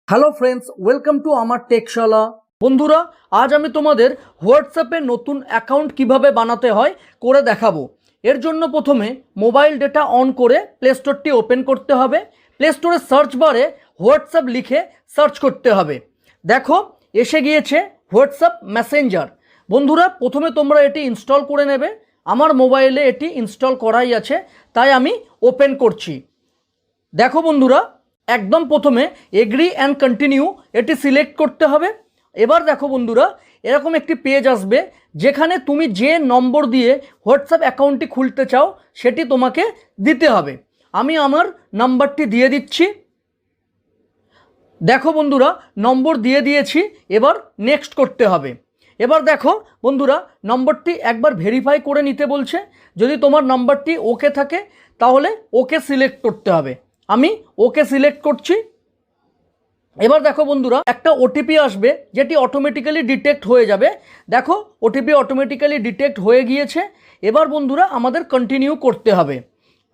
Hello friends, welcome to আমার টেকশালা। বন্ধুরা, আজ আমি তোমাদের হোয়াটসঅ্যাপে নতুন অ্যাকাউন্ট কিভাবে বানাতে হয় করে দেখাবো। এর জন্য প্রথমে মোবাইল ডেটা অন করে প্লে স্টোরটি ওপেন করতে হবে। প্লে স্টোরে সার্চ বারে হোয়াটসঅ্যাপ লিখে সার্চ করতে হবে। দেখো এসে গিয়েছে হোয়াটসঅ্যাপ মেসেঞ্জার। বন্ধুরা, প্রথমে তোমরা এটি ইনস্টল করে নেবে। আমার মোবাইলে এটি ইনস্টল করাই আছে, তাই আমি ওপেন করছি। দেখো বন্ধুরা, একদম প্রথমে এগ্রি অ্যান্ড কন্টিনিউ এটি সিলেক্ট করতে হবে। এবার দেখো বন্ধুরা, এরকম একটি পেজ আসবে যেখানে তুমি যে নম্বর দিয়ে হোয়াটসঅ্যাপ অ্যাকাউন্টটি খুলতে চাও সেটি তোমাকে দিতে হবে। আমি আমার নাম্বারটি দিয়ে দিচ্ছি। দেখো বন্ধুরা, নম্বর দিয়ে দিয়েছি। এবার নেক্সট করতে হবে। এবার দেখো বন্ধুরা, নম্বরটি একবার ভেরিফাই করে নিতে বলছে। যদি তোমার নাম্বারটি ওকে থাকে তাহলে ওকে সিলেক্ট করতে হবে। আমি ওকে সিলেক্ট করছি। এবার দেখো বন্ধুরা, একটা ওটিপি আসবে যেটি অটোমেটিক্যালি ডিটেক্ট হয়ে যাবে। দেখো ওটিপি অটোমেটিক্যালি ডিটেক্ট হয়ে গিয়েছে। এবার বন্ধুরা আমাদের কন্টিনিউ করতে হবে।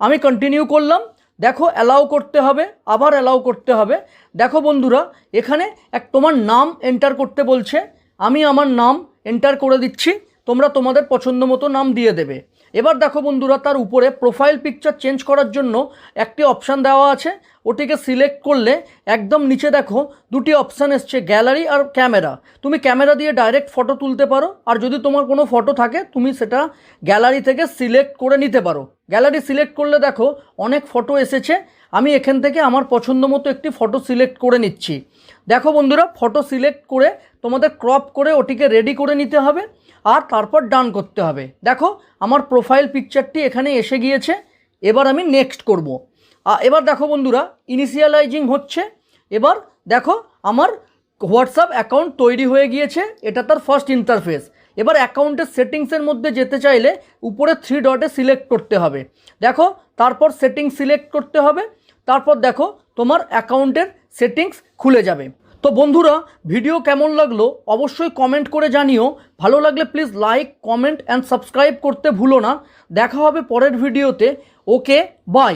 আমি কন্টিনিউ করলাম। দেখো অ্যালাউ করতে হবে, আবার অ্যালাউ করতে হবে। দেখো বন্ধুরা, এখানে তোমার নাম এন্টার করতে বলছে। আমি আমার নাম এন্টার করে দিচ্ছি। তোমরা তোমাদের পছন্দ মতো নাম দিয়ে দেবে। এবার দেখো বন্ধুরা, তার উপরে প্রোফাইল পিকচার চেঞ্জ করার জন্য একটি অপশান দেওয়া আছে। ওটিকে সিলেক্ট করলে একদম নিচে দেখো দুটি অপশান এসছে, গ্যালারি আর ক্যামেরা। তুমি ক্যামেরা দিয়ে ডাইরেক্ট ফটো তুলতে পারো, আর যদি তোমার কোনো ফটো থাকে তুমি সেটা গ্যালারি থেকে সিলেক্ট করে নিতে পারো। গ্যালারি সিলেক্ট করলে দেখো অনেক ফটো এসেছে। আমি এখান থেকে আমার পছন্দ মতো একটি ফটো সিলেক্ট করে নিচ্ছি। দেখো বন্ধুরা, ফটো সিলেক্ট করে তোমাদের ক্রপ করে ওটিকে রেডি করে নিতে হবে, আর তারপর ডান করতে হবে। দেখো আমার প্রোফাইল পিকচারটি এখানে এসে গিয়েছে। এবার আমি নেক্সট করব। এবার দেখো বন্ধুরা, ইনিশিয়ালাইজিং হচ্ছে। এবার দেখো আমার হোয়াটসঅ্যাপ অ্যাকাউন্ট তৈরি হয়ে গিয়েছে। এটা তার ফার্স্ট ইন্টারফেস। এবার অ্যাকাউন্টের সেটিংসের মধ্যে যেতে চাইলে উপরে 3 ডটে সিলেক্ট করতে হবে। দেখো তারপর সেটিংস সিলেক্ট করতে হবে। তারপর দেখো তোমার অ্যাকাউন্টের সেটিংস খুলে যাবে। তো বন্ধুরা, ভিডিও কেমন লাগলো অবশ্যই কমেন্ট করে জানিও। ভালো লাগলে please like, comment and subscribe করতে ভুলো না। দেখা হবে পরের ভিডিওতে। ওকে, বাই।